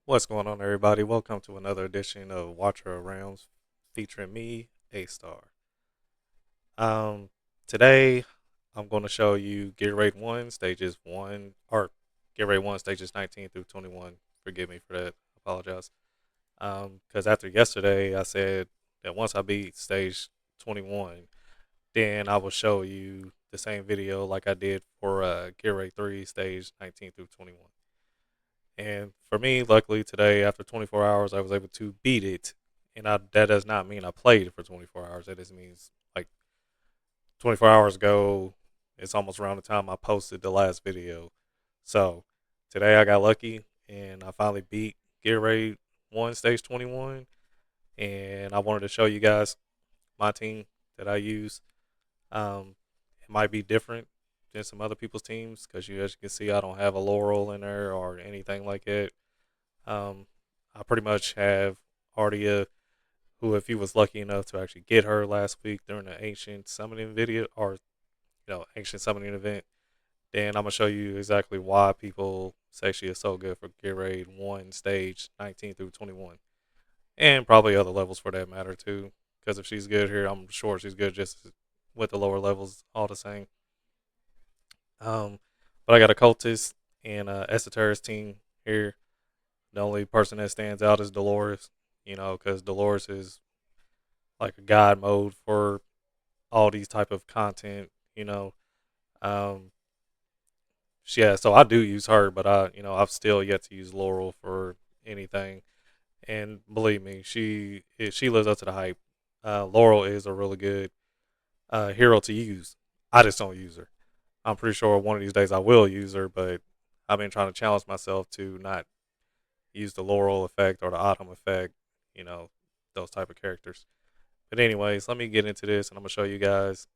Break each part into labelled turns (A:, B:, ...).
A: What's going on, everybody? Welcome to another edition of Watcher of Realms featuring me, A Star. Um, Today I'm going to show you Gear Raid 1, stages 1, or Gear Raid 1, stages 19 through 21. Forgive me for that. I apologize. Because after yesterday, I said that once I beat stage 21, then I will show you the same video like I did for Gear Raid 3, stage 19 through 21. And for me, luckily today, after 24 hours, I was able to beat it. And that does not mean I played it for 24 hours. That just means like 24 hours ago, it's almost around the time I posted the last video. So today I got lucky and I finally beat Gear Raid 1 Stage 21. And I wanted to show you guys my team that I use. It might be different than some other people's teams because as you can see, I don't have a Laurel in there or anything like that. Um, I pretty much have Ardia, who, if you was lucky enough to actually get her last week during the ancient summoning video or ancient summoning event, then I'm gonna show you exactly why people say she is so good for Gear Raid 1 stage 19 through 21, and probably other levels for that matter too. Because if she's good here, I'm sure she's good just with the lower levels all the same. Um, but I got a cultist and a esoteric team here. The only person that stands out is Dolores, because Dolores is like a god mode for all these type of content, you know. Um, yeah, so I do use her, but I've still yet to use Laurel for anything. And believe me, she lives up to the hype. Laurel is a really good hero to use. I just don't use her. I'm pretty sure one of these days I will use her, but I've been trying to challenge myself to not use the Laurel effect or the Autumn effect, you know, those type of characters. But anyways, let me get into this, and I'm gonna show you guys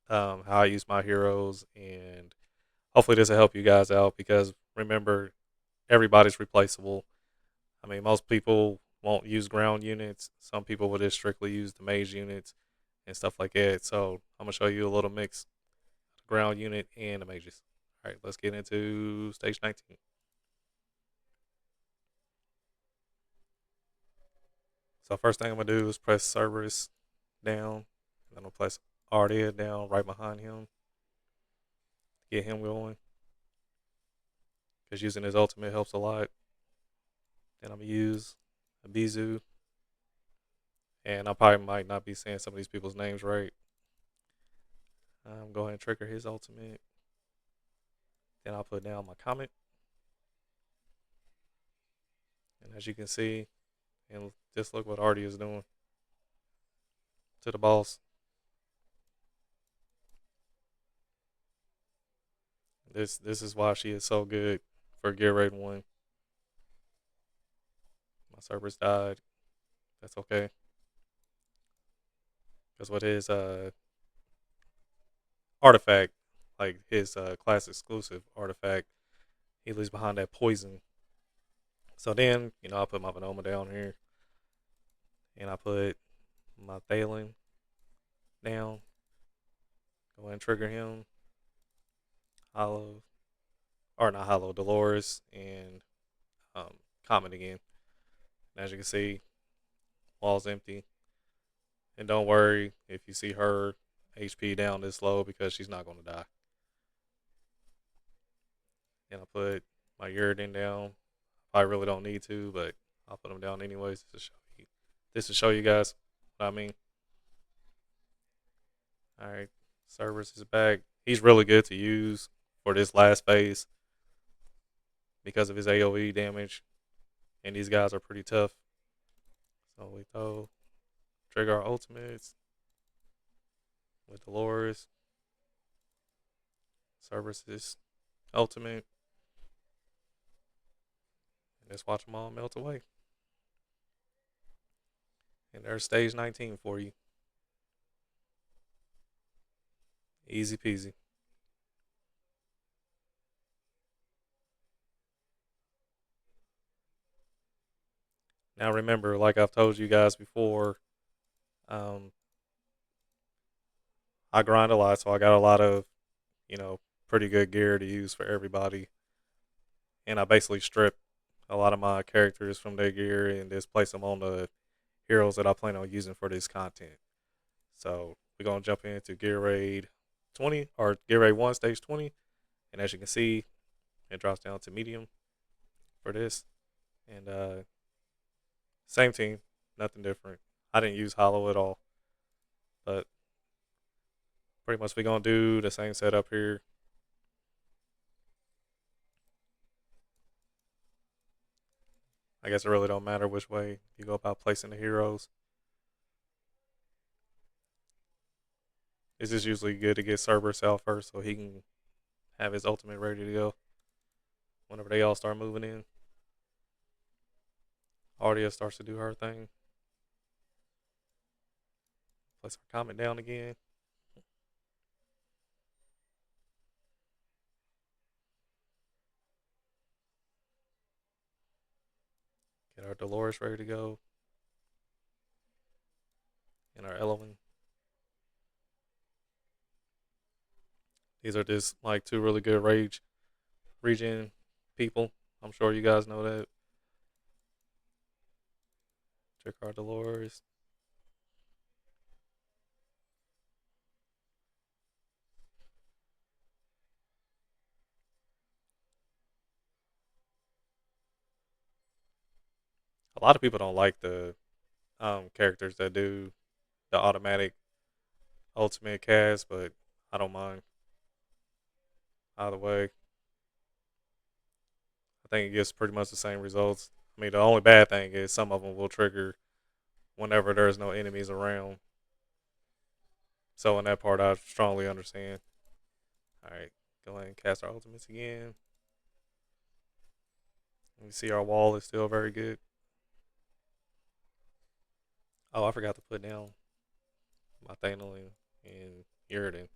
A: how I use my heroes, and hopefully this will help you guys out because remember, everybody's replaceable. I mean, most people won't use ground units. Some people will just strictly use the mage units and stuff like that. So I'm gonna show you a little mix of the ground unit and the mages. All right, let's get into stage 19. So first thing I'm gonna do is press Cerberus down. Then I'm gonna place Ardia down right behind him. Get him going because using his ultimate helps a lot. Then I'm gonna use Abizu, and I probably might not be saying some of these people's names right. I'm going to trigger his ultimate. Then I'll put down my comet, and as you can see, and just look what Artie is doing to the boss. This is why she is so good for Gear Raid 1. My servers died. That's okay. Because with his artifact, like his class exclusive artifact, he leaves behind that poison. So then, I put my Venoma down here, and I put my Thalen down. Go ahead and trigger him. Hollow, or not Hollow, Dolores, and Comet again. And as you can see, wall's empty. And don't worry if you see her HP down this low because she's not going to die. And I put my Uridan down. I really don't need to, but I'll put them down anyways to show you. This to show you guys what I mean. All right, Cerberus is back. He's really good to use for this last phase because of his AOE damage, and these guys are pretty tough. So we trigger our ultimates with Dolores, Cerberus's ultimate, and let's watch them all melt away. And there's stage 19 for you. Easy peasy. Now remember, like I've told you guys before, um, I grind a lot, so I got a lot of, you know, pretty good gear to use for everybody. And I basically strip a lot of my characters from their gear and just place them on the heroes that I plan on using for this content. So we're gonna jump into Gear Raid 20 or Gear Raid 1 Stage 20, and as you can see, it drops down to medium for this. And same team, nothing different. I didn't use Hollow at all, but pretty much we're gonna do the same setup here. I guess it really don't matter which way you go about placing the heroes. It's just usually good to get Cerberus out first so he can have his ultimate ready to go whenever they all start moving in. Ardia starts to do her thing. Place our comment down again. Get our Dolores ready to go. And our Elowen. These are just like two really good rage regen people. I'm sure you guys know that. Check our Dolores. A lot of people don't like the characters that do the automatic ultimate cast, but I don't mind. Either way, I think it gets pretty much the same results. I mean, the only bad thing is some of them will trigger whenever there's no enemies around. So in that part, I strongly understand. All right, go ahead and cast our ultimates again. You see our wall is still very good. Oh, I forgot to put down my Thanalin and Uridan.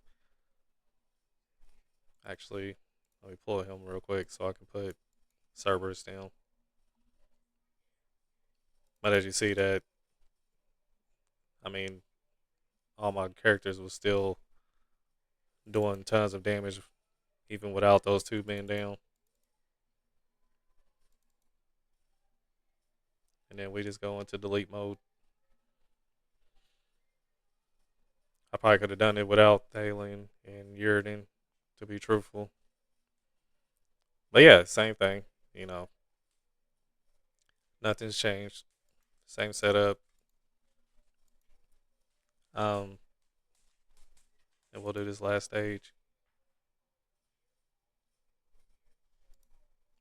A: Actually, let me pull him real quick so I can put Cerberus down. But as you see that, I mean, all my characters was still doing tons of damage even without those two being down. And then we just go into delete mode. I probably could have done it without Thalen and Uridan, to be truthful. But yeah, same thing. You know, nothing's changed. Same setup. Um, and we'll do this last stage,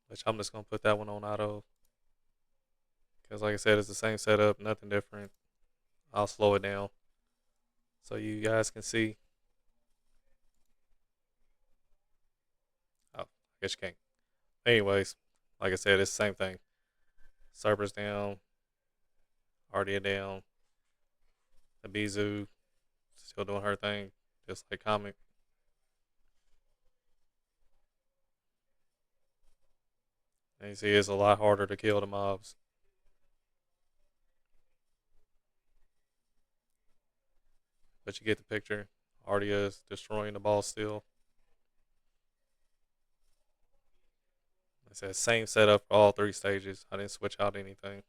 A: which I'm just gonna put that one on auto because, like I said, it's the same setup, nothing different. I'll slow it down so you guys can see. Oh, I guess you can't. Anyways, like I said, it's the same thing. Cerberus down, Ardia down, Abizu still doing her thing, just like Comic. And you see, it's a lot harder to kill the mobs. But you get the picture. Ardia is destroying the ball still. I said same setup for all three stages. I didn't switch out anything.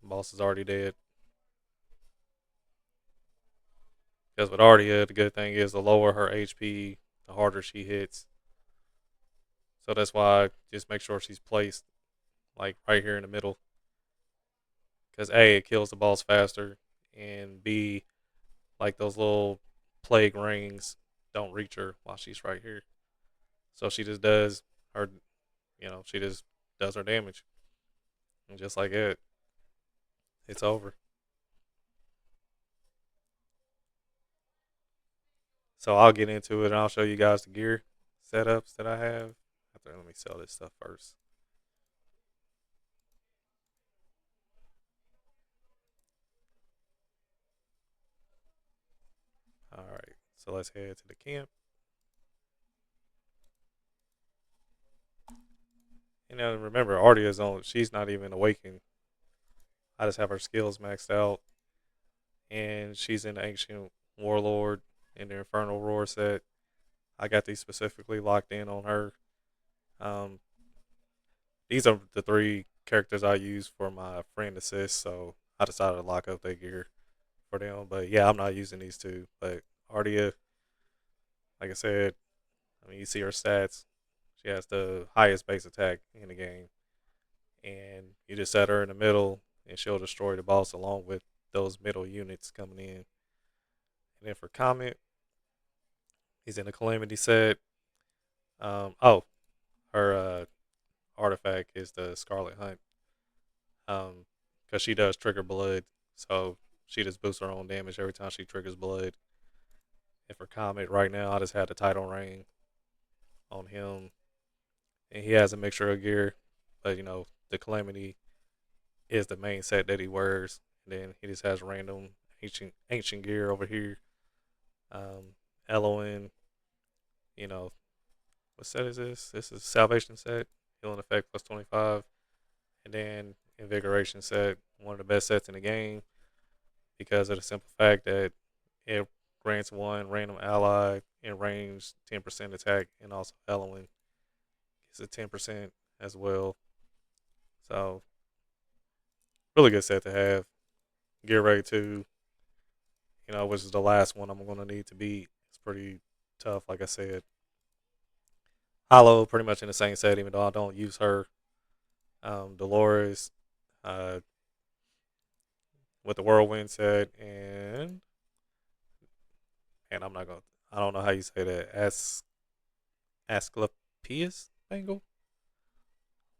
A: Boss is already dead. Because with Ardia, the good thing is the lower her HP, the harder she hits. So that's why I just make sure she's placed like right here in the middle. Because A, it kills the boss faster, and B, like those little plague rings don't reach her while she's right here. So she just does her, she just does her damage. And just like it, it's over. So I'll get into it and I'll show you guys the gear setups that I have. After, let me sell this stuff first. All right, so let's head to the camp. And then remember, Ardia's on. She's not even awakened. I just have her skills maxed out, and she's in the Ancient Warlord in the Infernal Roar set. I got these specifically locked in on her Um, these are the three characters I use for my friend assist, so I decided to lock up their gear for them. But yeah, I'm not using these two. But Ardia, like I said, I mean, you see her stats. She has the highest base attack in the game, and you just set her in the middle, and she'll destroy the boss along with those middle units coming in. And then for Comet, he's in the Calamity set. Oh, her artifact is the Scarlet Hunt, because she does trigger blood, so she just boosts her own damage every time she triggers blood. And for Comet, right now, I just had the Tidal Rain on him, and he has a mixture of gear, but the Calamity is the main set that he wears. And then he just has random ancient gear over here. Eloin, you know, what set is this? This is Salvation set, healing effect plus 25, and then Invigoration set, one of the best sets in the game because of the simple fact that it grants one random ally in range 10% attack, and also Eloin gets a 10% as well. So really good set to have. Gear Raid 2, which is the last one I'm gonna need to beat. It's pretty tough, like I said. Hollow pretty much in the same set, even though I don't use her. Dolores, uh, with the Whirlwind set, and I'm not gonna. I don't know how you say that. Asclepius Bangle.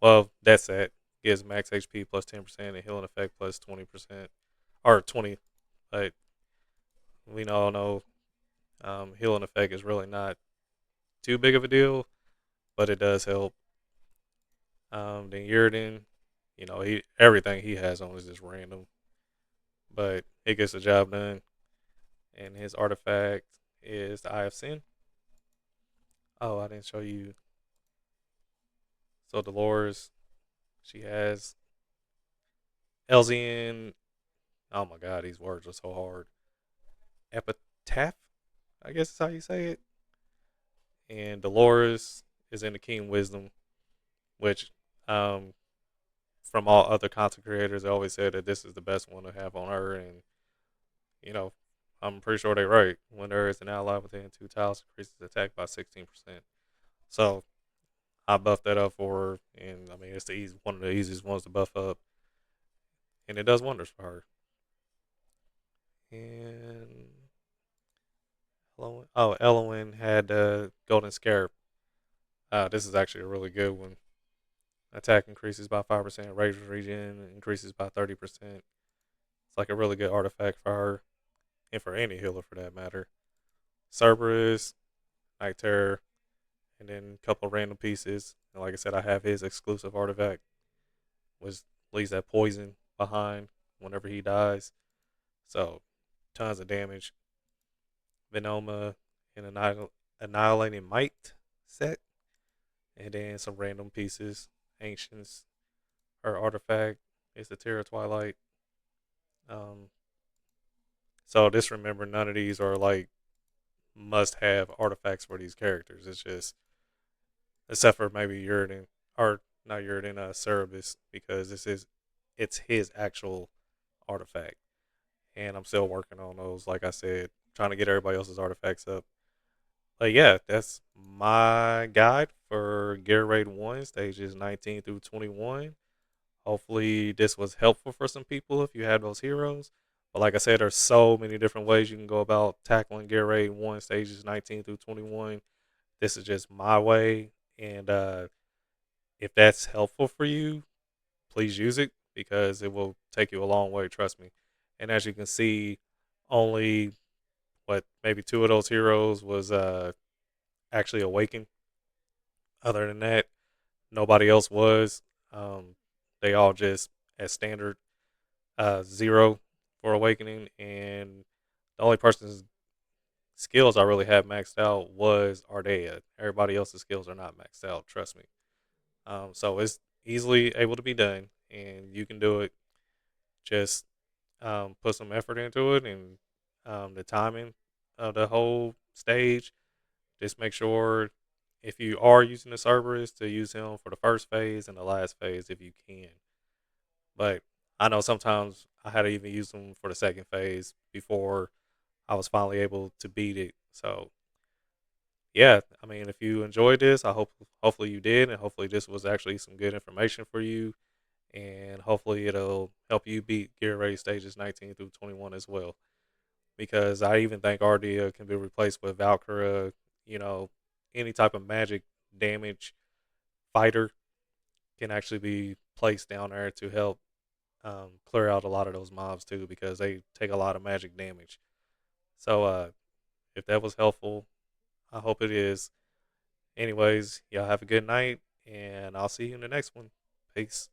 A: Well, that set gives max HP plus 10% and healing effect plus 20% or 20. But we all know healing effect is really not too big of a deal, but it does help. Then Uridan, he everything he has on is just random, but it gets the job done. And his artifact is the Eye of Sin. Oh, I didn't show you. So Dolores, she has Elzian. Oh my God, these words are so hard. Epitaph, I guess is how you say it. And Dolores is in the King Wisdom, which, um, from all other content creators, they always said that this is the best one to have on her. And you know, I'm pretty sure they're right. When there is an ally within 2 tiles, increases attack by 16%. So I buffed that up for her, and I mean it's one of the easiest ones to buff up, and it does wonders for her. And Elowen had Golden Scarab. This is actually a really good one. Attack increases by 5%. Rage regen increases by 30%. It's like a really good artifact for her, and for any healer for that matter. Cerberus, Night Terror, and then a couple of random pieces. And like I said, I have his exclusive artifact, which leaves that poison behind whenever he dies. So tons of damage. Venoma and Annihilating Might set, and then some random pieces. Ancients, her artifact is the Terra Twilight. Um, so just remember, none of these are like must-have artifacts for these characters. It's just, except for maybe Uridan, or not Uridan, Cerberus, because it's his actual artifact, and I'm still working on those. Like I said, trying to get everybody else's artifacts up. But yeah, that's my guide for Gear Raid 1, stages 19 through 21. Hopefully, this was helpful for some people if you had those heroes. But like I said, there's so many different ways you can go about tackling Gear Raid 1, stages 19 through 21. This is just my way. And if that's helpful for you, please use it because it will take you a long way, trust me. And as you can see, only maybe two of those heroes was actually awakened. Other than that, nobody else was. Um, they all just at standard 0 for awakening, and the only person's skills I really had maxed out was Ardea. Everybody else's skills are not maxed out. Trust me. So it's easily able to be done, and you can do it. Just put some effort into it, and the timing of the whole stage. Just make sure if you are using the Cerberus, to use him for the first phase and the last phase if you can. But I know sometimes I had to even use them for the second phase before I was finally able to beat it. So yeah, I mean, if you enjoyed this, I hope hopefully you did, and hopefully this was actually some good information for you, and hopefully it'll help you beat Gear Raid stages 19 through 21 as well. Because I even think Ardia can be replaced with Valkyra. You know, any type of magic damage fighter can actually be placed down there to help clear out a lot of those mobs too, because they take a lot of magic damage. So if that was helpful, I hope it is. Anyways, y'all have a good night, and I'll see you in the next one. Peace.